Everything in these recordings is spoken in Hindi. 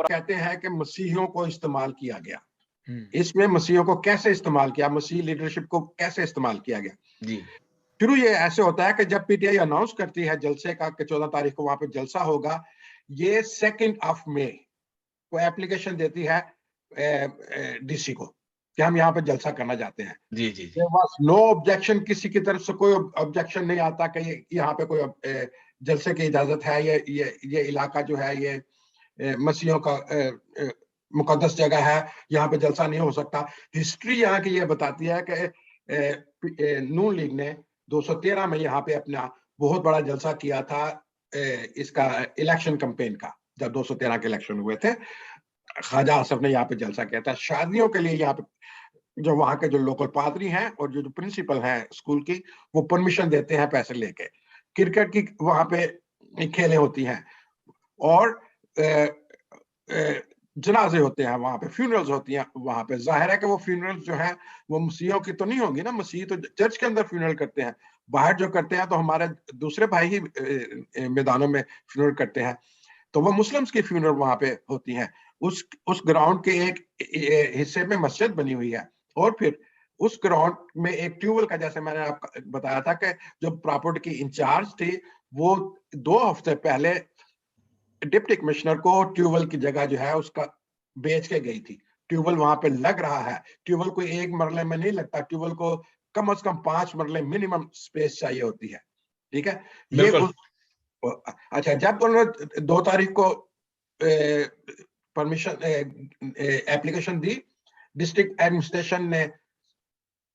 और कहते हैं कि मसीहियों को इस्तेमाल किया गया। इसमें मसीहियों को कैसे इस्तेमाल किया, मसीही लीडरशिप को कैसे इस्तेमाल किया गया जी। शुरू ये ऐसे होता है कि जब पीटीआई अनाउंस करती है जलसे का कि 14 तारीख को वहां पे जलसा होगा, ये 2 मई को एप्लीकेशन देती है डीसी को कि हम यहाँ पे जलसा करना चाहते हैं। जी जी जी। नो ऑब्जेक्शन, किसी की तरफ से कोई ऑब्जेक्शन नहीं आता कि यहाँ पे कोई जलसे की इजाजत है, ये इलाका जो है ये मसीहियों का मुकद्दस जगह है, यहाँ पे जलसा नहीं हो सकता। हिस्ट्री यहाँ की ये बताती है कि नून लीग ने 213 में यहाँ पे अपना बहुत बड़ा जलसा किया था इसका इलेक्शन कैंपेन का। जब 213 के इलेक्शन हुए थे, ख्वाजा आसफ ने यहाँ पे जलसा किया था। शादियों के लिए यहाँ पे जो वहाँ के जो लोकल पादरी हैं और जो प्रिंसिपल हैं स्कूल की, वो परमिशन देते हैं पैसे लेके। क्रिकेट की वहाँ पे खेलें होती हैं और जनाजे होते हैं वहां पे, फ्यूनरल्स होती हैं वहां पे। जाहिर है कि वो फ्यूनरल्स जो है वो मसीहियों की तो नहीं होंगी ना, मसीही तो चर्च के अंदर फ्यूनरल करते हैं, बाहर जो करते हैं तो हमारे दूसरे भाई ही मैदानों में फ्यूनरल करते हैं। तो वो मुस्लिम्स की फ्यूनरल वहां पे होती हैं। उस ग्राउंड के एक हिस्से में मस्जिद बनी हुई है और फिर उस ग्राउंड में एक ट्यूबवेल का, जैसे मैंने आपको बताया था कि जो प्रॉपर्टी की इंचार्ज थी वो 2 हफ्ते पहले डिप्टी कमिश्नर को ट्यूबवेल की जगह जो है उसका बेच के गई थी। ट्यूबवेल वहां पे लग रहा है, ट्यूबवेल कोई एक मरले में नहीं लगता, ट्यूबवेल को कम से कम 5 मरले मिनिमम स्पेस चाहिए होती है। ठीक है, ये अच्छा, जब उन्होंने 2 तारीख को परमिशन एप्लीकेशन दी, डिस्ट्रिक्ट एडमिनिस्ट्रेशन ने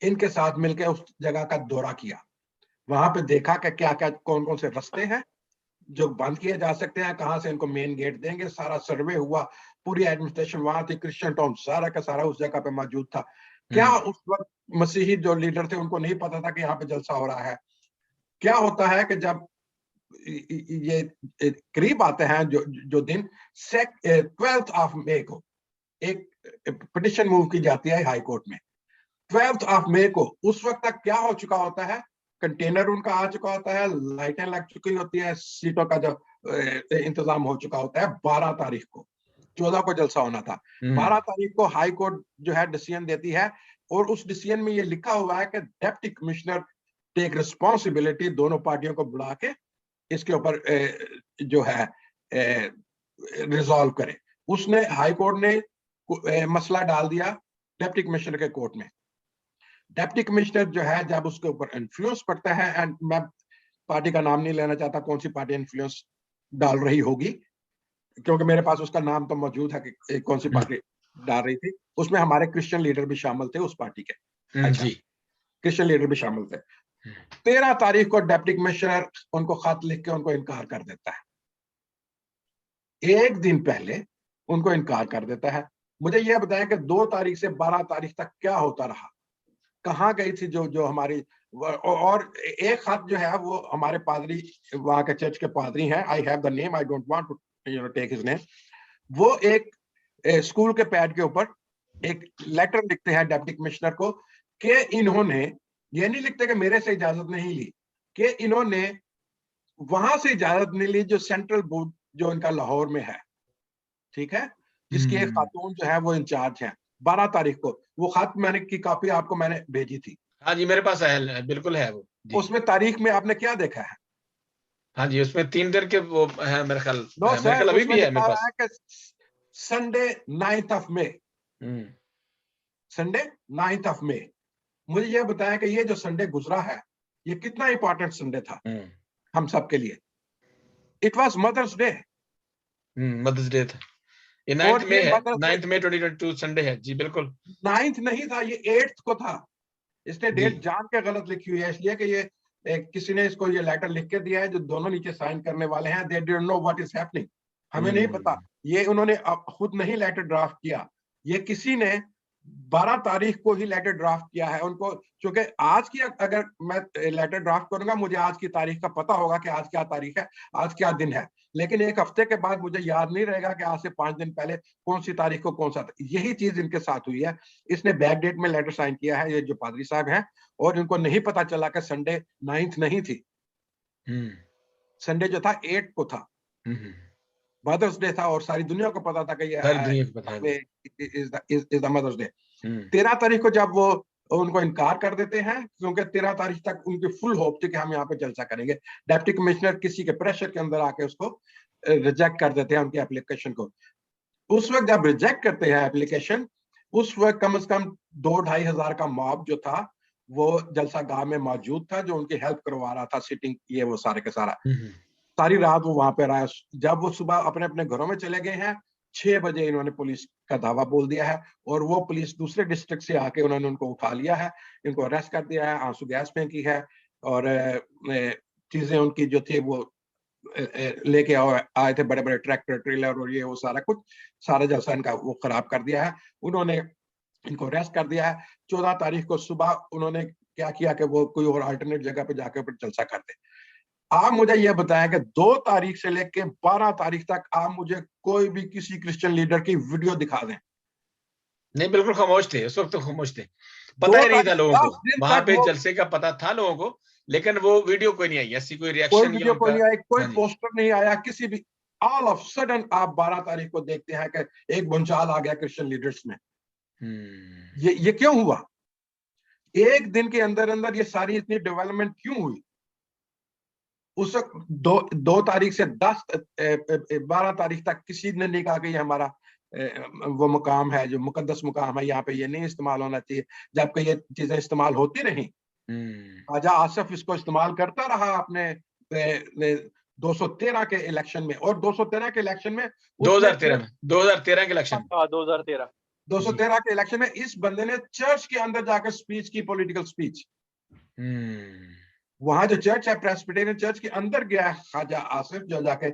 इनके साथ मिलकर उस जगह का दौरा किया। वहां पे देखा कि क्या क्या कौन कौन से रास्ते हैं जो बंद किए जा सकते हैं, कहां से इनको मेन गेट देंगे। सारा सर्वे हुआ, पूरी एडमिनिस्ट्रेशन वहां थी, क्रिश्चियन टाउन सारा का सारा उस जगह पे मौजूद था। क्या उस वक्त मसीही जो लीडर थे उनको नहीं पता था कि यहाँ पे जलसा हो रहा है? क्या होता है कि जब ये करीब आते हैं जो दिन 12 मई को एक पिटिशन मूव की जाती है हाई कोर्ट में। 12 मई को उस वक्त तक क्या हो चुका होता है? कंटेनर उनका आ चुका होता है, लाइटें लग चुकी होती है, सीटों का जो इंतजाम हो चुका होता है। 12 तारीख को, 14 को जलसा होना था, 12 तारीख को हाई कोर्ट जो है डिसीजन देती है और उस डिसीजन में ये लिखा हुआ है कि डिप्टी कमिश्नर टेक रिस्पॉन्सिबिलिटी, दोनों पार्टियों को बुला के इसके ऊपर जो है रिजॉल्व करे। उसने हाई कोर्ट ने मसला डाल दिया डिप्टी कमिश्नर के कोर्ट में। डिप्टी कमिश्नर जो है जब उसके ऊपर इन्फ्लुएंस पड़ता है, एंड मैं पार्टी का नाम नहीं लेना चाहता कौन सी पार्टी इन्फ्लुएंस डाल रही होगी, क्योंकि मेरे पास उसका नाम तो मौजूद है कि कौन सी पार्टी डाल रही थी। उसमें हमारे क्रिश्चियन लीडर भी शामिल थे उस पार्टी के। अच्छा, क्रिश्चियन लीडर भी शामिल थे। 13 तारीख को डिप्टी कमिश्नर उनको खत लिख के उनको इनकार कर देता है। एक दिन पहले उनको इनकार कर देता है। मुझे यह बताया कि 2 तारीख से 12 तारीख तक क्या होता रहा, कहाँ गई थी जो हमारी। और एक खत जो है वो हमारे पादरी, वहां के चर्च के पादरी हैं, I have the name, I don't want to take his name. वो एक स्कूल के पैड के ऊपर एक लेटर लिखते हैं डिप्टी कमिश्नर को कि इन्होंने, ये नहीं लिखते कि मेरे से इजाजत नहीं ली, कि इन्होंने वहां से इजाजत नहीं ली जो सेंट्रल बोर्ड जो इनका लाहौर में है, ठीक है, जिसकी एक खातून जो है वो इंचार्ज है। 12 तारीख को वो खत मैंने की कॉपी आपको मैंने भेजी थी। हाँ जी, मेरे पास है, बिल्कुल है वो जी। उसमें तारीख में आपने क्या देखा है? हाँ जी, उसमें 3 दिन के वो है मेरे ख्याल। नो सर, अभी उसमें भी है मेरे पास। है कि संडे 9 मई, संडे 9 मई। मुझे यह बताया कि ये जो संडे गुजरा है ये कितना इंपॉर्टेंट संडे था हम सब के लिए। It was Mother's Day. Mother's Day था, ये 9th मई है, 9th मई 2022 संडे है जी, बिल्कुल। 9th नहीं था, ये 8th को था। इसने डेट जान के गलत लिखी हुई है, इसलिए कि ये किसी ने इसको ये लेटर लिख के दिया है, जो दोनों नीचे साइन करने वाले हैं, they don't know what is happening. हमें नहीं पता, ये उन्होंने खुद नहीं लेटर ड्राफ्ट किया, ये किसी ने 12 तारीख को ही लेटर ड्राफ्ट किया है उनको। क्योंकि आज की अगर मैं लेटर ड्राफ्ट करूंगा, मुझे आज की तारीख का पता होगा कि आज क्या तारीख है, आज क्या दिन है, लेकिन एक हफ्ते के बाद मुझे याद नहीं रहेगा कि आज से 5 दिन पहले कौन सी तारीख को कौन सा। यही चीज इनके साथ हुई है। इसने बैक डेट में लेटर साइन किया है, ये जो पादरी साहब हैं, और इनको नहीं पता चला कि संडे 9th नहीं थी, संडे जो था 8 को था। मदर्स डे था और सारी दुनिया को पता था कि सारी दुनिया को पता है। Is the mother's day. 13 तारीख को जब वो उनको इनकार कर देते हैं, क्योंकि 13 तारीख तक उनकी फुल होप थी कि हम यहाँ पे जलसा करेंगे, डिप्टी कमिश्नर किसी के प्रेशर के अंदर आके उसको रिजेक्ट कर देते हैं उनकी एप्लीकेशन को। उस वक्त जब रिजेक्ट करते हैं एप्लीकेशन, उस वक्त कम से कम 2-2.5 हजार का मॉब जो था वो जलसा गाह में मौजूद था, जो उनकी हेल्प करवा रहा था, सिटिंग ये वो सारे के सारा। सारी रात वो वहां पे रहा। जब वो सुबह अपने अपने घरों में चले गए हैं, 6 बजे इन्होंने पुलिस का दावा बोल दिया है और वो पुलिस दूसरे डिस्ट्रिक्ट से आके उन्होंने उनको उठा लिया है, इनको अरेस्ट कर दिया है, आंसू गैस फेंकी है और चीजें उनकी जो थी वो लेके आए थे, बड़े बड़े ट्रैक्टर ट्रेलर और ये वो सारा कुछ, सारा जलसा इनका वो खराब कर दिया है। उन्होंने इनको अरेस्ट कर दिया है। 14 तारीख को सुबह उन्होंने क्या किया कि वो कोई और अल्टरनेट जगह पे जाकर फिर जलसा करते। आप मुझे ये बताएं कि 2 तारीख से लेके 12 तारीख तक आप मुझे कोई भी किसी क्रिश्चियन लीडर की वीडियो दिखा दें। नहीं, बिल्कुल खामोश थे उस वक्त, तो खामोश थे, 2 पता ही नहीं था तारीख लोगों 10 को, दिन वहां तक पे वो जलसे का पता था लोगों को, लेकिन वो वीडियो कोई नहीं आई, ऐसी कोई कोई रिएक्शन या वीडियो कोई उनका। नहीं आई, कोई हाँ जी। पोस्टर नहीं आया किसी भी। ऑल ऑफ सडन आप 12 तारीख को देखते हैं कि एक भूचाल आ गया क्रिश्चियन लीडर्स में। ये क्यों हुआ? एक दिन के अंदर अंदर ये सारी इतनी डेवलपमेंट क्यों हुई? उस वक्त 2 तारीख से 12 तारीख तक किसी ने नहीं कहा कि ये हमारा वो मुकाम है, जो मुकद्दस मुकाम है, यहाँ पे ये नहीं इस्तेमाल होना चाहिए, जबकि ये चीजें इस्तेमाल होती रही। ख्वाजा आसिफ इसको इस्तेमाल करता रहा अपने 213 के इलेक्शन में, और 213 के इलेक्शन में 2013 के इलेक्शन, 2013 213 के इलेक्शन में इस बंदे ने चर्च के अंदर जाकर स्पीच की, पॉलिटिकल स्पीच। वहां जो चर्च है, प्रेस्बिटेरियन चर्च के अंदर गया है ख्वाजा आसिफ, जो जाके,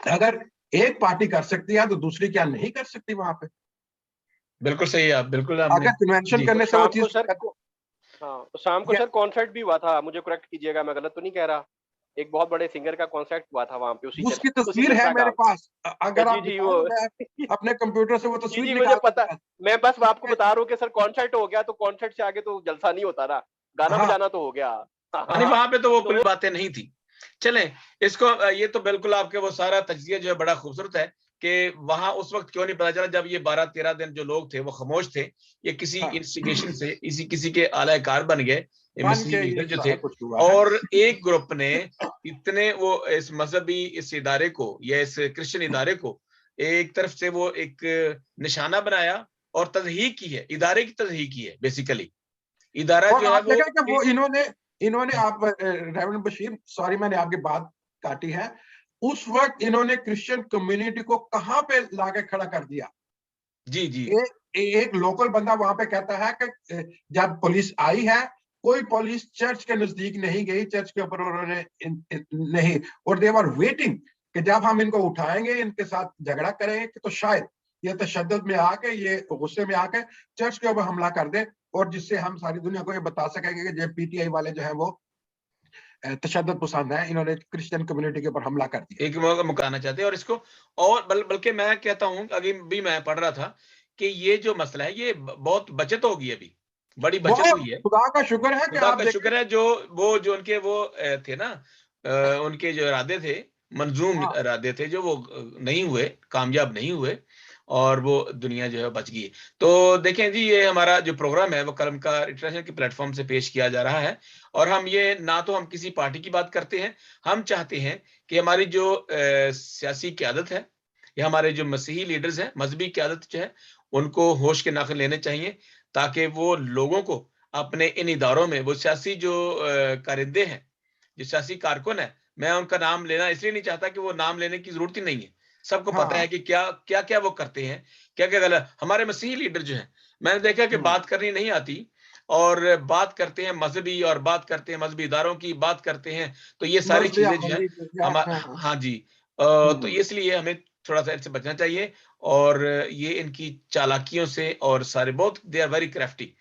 अगर एक पार्टी कर सकती है तो दूसरी क्या नहीं कर सकती वहां पे? बिल्कुल सही है, आप बिल्कुल आपने अगर कन्वेंशन करने से वो चीज। हाँ, तो शाम को सर कॉन्सर्ट भी हुआ था, मुझे करेक्ट कीजिएगा, मैं गलत तो नहीं कह रहा, एक बहुत बड़े सिंगर का कॉन्सर्ट हुआ था वहां पे, उसकी तस्वीर है मेरे पास, अगर आप जी वो अपने कंप्यूटर से वो तस्वीर जी मुझे पता, मैं बस आपको बता रहा हूँ कि सर कॉन्सर्ट हो गया, तो कॉन्सर्ट से आगे तो जलसा नहीं होता ना, गाना बजाना तो हो गया। नहीं, वहां पे तो वो पूरी बातें नहीं थी। चलें इसको, ये तो बिल्कुल आपके वो सारा तज्जिया जो है बड़ा खूबसूरत है कि वहां उस वक्त क्यों नहीं पता चला, जब ये 12-13 दिन जो लोग थे वो खामोश थे, ये किसी इंस्टिगेशन से किसी के आलाकार बन गए, लीडर जो थे, और एक ग्रुप ने इतने वो इस मजहबी इस इदारे को या इस क्रिश्चियन इदारे को एक तरफ से वो एक निशाना बनाया और तज़हीक की है, इदारे की तज़हीक की है बेसिकली। इदारा जो है वो इन्होंने आप रेवरेंड बशीर, सॉरी मैंने आपकी बात काटी है, उस वक्त इन्होंने क्रिश्चियन कम्युनिटी को कहां पे लाके खड़ा कर दिया? जी जी, एक लोकल बंदा वहां पे कहता है कि जब पुलिस आई है, कोई पुलिस चर्च के नजदीक नहीं गई, चर्च के ऊपर उन्होंने नहीं, और दे वर वेटिंग कि जब हम इनको उठाएंगे, इनके साथ झगड़ा करेंगे तो शायद ये तशद्दुद में आके, ये गुस्से में आके चर्च के ऊपर हमला कर दे, और जिससे हम सारी दुनिया को ये बता सकेंगे कि जो पीटीआई वाले जो है वो तशद्दुद पसंद है, इन्होंने क्रिश्चियन कम्युनिटी के ऊपर हमला कर दिया। एक मुकाना चाहते हैं, और इसको और बल्कि मैं कहता हूं, अभी भी मैं पढ़ रहा था कि ये जो मसला है ये बहुत बचत होगी, अभी बड़ी बचत हुई है। खुदा का शुक्र है, खुदा का शुक्र है, जो उनके वो थे ना, उनके जो इरादे थे, मंजूम इरादे थे, जो वो नहीं हुए, कामयाब नहीं हुए, और वो दुनिया जो है बच गई। तो देखें जी, ये हमारा जो प्रोग्राम है वो कलमकार इंटरनेशनल के प्लेटफॉर्म से पेश किया जा रहा है, और हम ये ना तो हम किसी पार्टी की बात करते हैं, हम चाहते हैं कि हमारी जो सियासी क़यादत है या हमारे जो मसीही लीडर्स हैं, मजहबी क़यादत जो है, उनको होश के नाखुन लेने चाहिए, ताकि वो लोगों को अपने इन इदारों में, वो सियासी जो कारिंदे हैं, जो सियासी कारकुन है, मैं उनका नाम लेना इसलिए नहीं चाहता कि वो नाम लेने की जरूरत ही नहीं है, सबको पता है कि क्या क्या क्या वो करते हैं, क्या क्या गलत। हमारे मसीही लीडर जो हैं, मैंने देखा कि बात करनी नहीं आती, और बात करते हैं मजहबी, और बात करते हैं मजहबी इदारों की, बात करते हैं, तो ये सारी चीजें जो है हाँ जी, तो इसलिए हमें थोड़ा सा इनसे बचना चाहिए, और ये इनकी चालाकियों से, और सारे बहुत दे आर वेरी क्राफ्टी।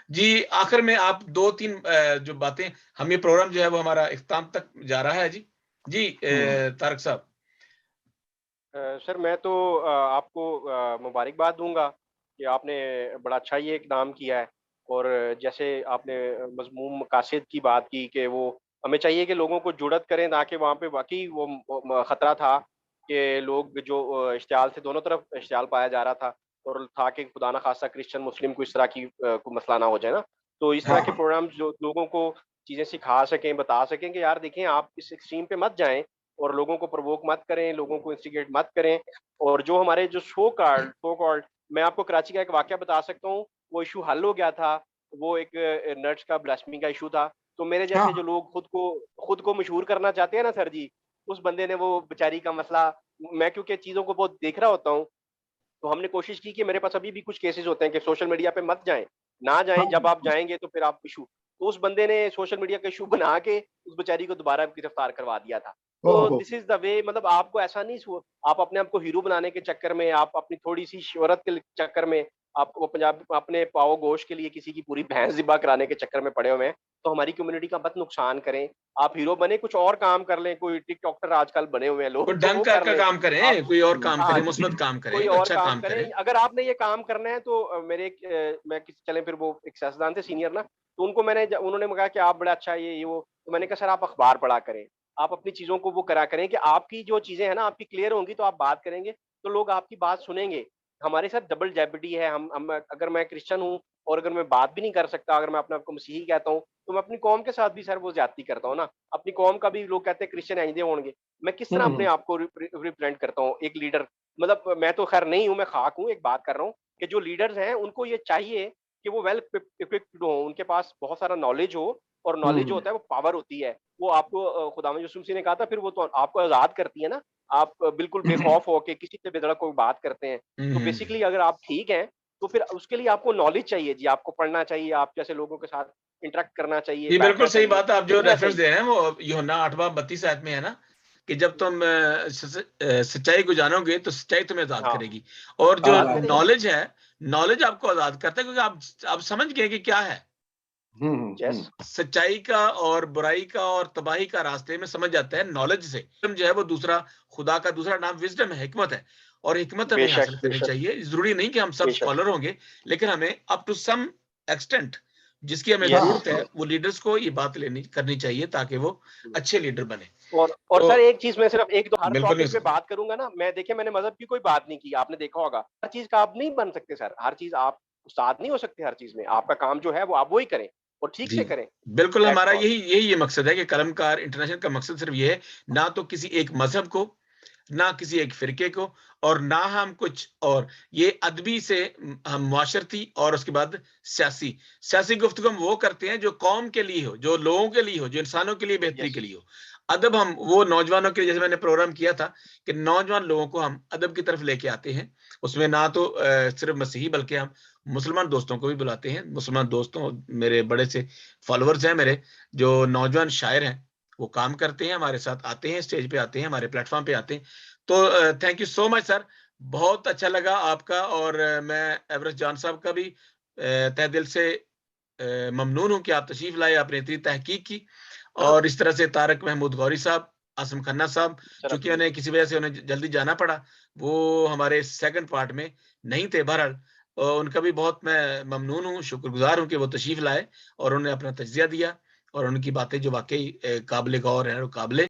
जी, आखिर में आप 2-3 जो बातें, हम ये प्रोग्राम जो है वो हमारा इख्तिताम तक जा रहा है जी। जी तारक साहब। सर मैं तो आपको मुबारकबाद दूंगा कि आपने बड़ा अच्छा ये इक़दाम किया है, और जैसे आपने मज़मूम मकासद की बात की कि वो हमें चाहिए कि लोगों को जुड़त करें, ताकि वहाँ पे वाकई वो खतरा था, कि लोग जो इश्तियाल थे, दोनों तरफ इश्तियाल पाया जा रहा था और था कि खुदा ना खास्ता क्रिश्चियन मुस्लिम को इस तरह की कोई मसला ना हो जाए ना। तो इस तरह हाँ के प्रोग्राम जो लोगों को चीज़ें सिखा सकें, बता सकें कि यार देखें आप इस एक्सट्रीम पे मत जाएँ और लोगों को प्रोवोक मत करें, लोगों को इंस्टिगेट मत करें। और जो हमारे जो सो कॉल्ड मैं आपको कराची का एक वाकया बता सकता हूँ, वो इश्यू हल हो गया था। वो एक नर्स का ब्लास्फेमी का इश्यू था। तो मेरे जैसे जो हाँ लोग खुद को मशहूर करना चाहते हैं ना सर जी, उस बंदे ने वो बेचारी का मसला, मैं क्योंकि चीज़ों को बहुत देख रहा होता हूँ, तो हमने कोशिश की कि मेरे पास अभी भी कुछ केसेस होते हैं कि सोशल मीडिया पे मत जाएँ, ना जाएँ, हाँ जब आप जाएँगे तो फिर आप इश्यू, तो उस बंदे ने सोशल मीडिया का इश्यू बना के उस बेचारी को दोबारा गिरफ्तार करवा दिया था। तो ओहो दिस इज़ द वे, मतलब आपको ऐसा नहीं सो आप अपने आप को हीरो बनाने के चक्कर में, आप अपनी थोड़ी-सी शोहरत के चक्कर में, आप वो पंजाब अपने पाव-गोश के लिए किसी की पूरी भैंस ज़िबा कराने के चक्कर में पड़े हुए हैं, तो हमारी कम्युनिटी का मत नुकसान करें। आप हीरो बने, कुछ और काम कर लें, कोई टिकटॉकर आजकल बने हुए हैं कोई लोग, तो ढंग वो का कर का लें। काम आप करें, कोई और काम हाँ करें, जी। मुस्बत काम कोई करें, और अच्छा काम काम करें। करें। अगर आपने ये काम करना है तो मेरे एक मैं किसी चलें फिर वो एक सियासतदान थे सीनियर ना, तो उनको उन्होंने कहा कि आप बड़ा अच्छा ये वो, तो मैंने कहा सर आप अखबार पढ़ा करें। आप अपनी चीज़ों को वो करा करें कि आपकी जो चीज़ें हैं ना आपकी क्लियर होंगी तो आप बात करेंगे, तो लोग आपकी बात सुनेंगे। हमारे साथ डबल जेopardy है, हम अगर मैं क्रिश्चियन हूँ और अगर मैं बात भी नहीं कर सकता, अगर मैं अपने आप को मसीही कहता हूँ, तो मैं अपनी कौम के साथ भी सर वो ज़्यादती करता हूँ ना। अपनी कौम का भी लोग कहते हैं क्रिश्चियन इंजे होंगे। मैं किस तरह अपने हम्म आप को रिप्रेजेंट करता हूँ एक लीडर, मतलब मैं तो खैर नहीं हूँ, मैं खाक हूँ, एक बात कर रहा हूँ कि जो लीडर्स हैं उनको ये चाहिए कि वो वेल इक्विप्ड हों, उनके पास बहुत सारा नॉलेज हो, और नॉलेज जो हम्म होता है वो पावर होती है। वो आपको खुदावंद यीशु मसीह ने कहा था, फिर वो तो आपको आज़ाद करती है ना। आप बिल्कुल बेखौफ होके किसी से बेधड़क कोई बात करते हैं। तो हम्म। बेसिकली अगर आप ठीक हैं, तो फिर उसके लिए आपको नॉलेज चाहिए जी, आपको पढ़ना चाहिए, आप जैसे लोगों के साथ इंटरेक्ट करना चाहिए, ये बिल्कुल बैठना सही चाहिए, बात है। आप जो लिखना रेफरेंस चाहिए। दे रहे हैं वो यूहन्ना 8:32 आयत में है ना, कि जब तुम सच्चाई को जानोगे तो सच्चाई तुम्हें आजाद हाँ, करेगी। और जो आज़ाद आजाद करेगी। करेगी। नॉलेज है, नॉलेज आपको आजाद करता है, क्योंकि आप समझ गए कि क्या है यस, सच्चाई का और बुराई का और तबाही का। रास्ते में समझ जाता है नॉलेज से। जो है वो दूसरा, खुदा का दूसरा नाम विजडम है, हिकमत है। और हिकमत हमें बेशक, हासिल करनी बेशक, चाहिए। जरूरी नहीं कि हम सब बेशक। स्कॉलर होंगे, लेकिन हमें अप टू सम एक्सटेंट जिसकी हमें यस। जरूरत है, वो लीडर्स को ये बात लेनी करनी चाहिए ताकि वो अच्छे लीडर बने। और तो सर एक चीज़ मैं सिर्फ एक, तो हर बिल्कुल टॉपिक पे नहीं। बात करूँगा ना, मैं देखिए मैंने मज़हब की कोई बात नहीं की, आपने देखा होगा। हर चीज़ का आप नहीं बन सकते सर, हर चीज़ आप उस्ताद नहीं हो सकते हर चीज़ में। आपका काम जो है वो आप वही करें और ठीक जी, से करें। बिल्कुल। दैट्स हमारा ऑल। यही यही ये मकसद है कि कलमकार इंटरनेशनल का मकसद सिर्फ ये है, ना तो किसी एक मजहब को, ना किसी एक फिरके को, और ना हम कुछ और। ये अदबी से हम मुआशरती और उसके बाद सियासी सियासी गुफ्तगू हम वो करते हैं जो कौम के लिए हो, जो लोगों के लिए हो, जो इंसानों के लिए बेहतरी यस। के लिए हो। अदब हम वो नौजवानों के लिए, जैसे मैंने प्रोग्राम किया था कि नौजवान लोगों को हम अदब की तरफ लेके आते हैं। उसमें ना तो सिर्फ मसीही, बल्कि हम मुसलमान दोस्तों को भी बुलाते हैं। मुसलमान दोस्तों, मेरे बड़े से फॉलोअर्स हैं मेरे, जो नौजवान शायर हैं, वो काम करते हैं हमारे साथ, आते हैं, स्टेज पे आते हैं, हमारे प्लेटफॉर्म पे आते हैं। तो thank you so much sir, बहुत अच्छा लगा आपका। और मैं एवरेस्ट जान साहब का भी तहे दिल से ममनून हूँ कि आप तशरीफ लाए, आपने इतनी तहकीक की। और इस तरह से तारक महमूद गौरी साहब, आसिम खन्ना साहब, सर चूंकि अपनी उन्हें किसी वजह से उन्हें जल्दी जाना पड़ा, वो हमारे सेकंड पार्ट में नहीं थे। बहरहाल उनका भी बहुत मैं ममनून हूँ, शुक्रगुजार हूँ कि वो तशरीफ लाए और उन्होंने अपना तजिया दिया, और उनकी बातें जो वाकई काबिल गौर है और काबिल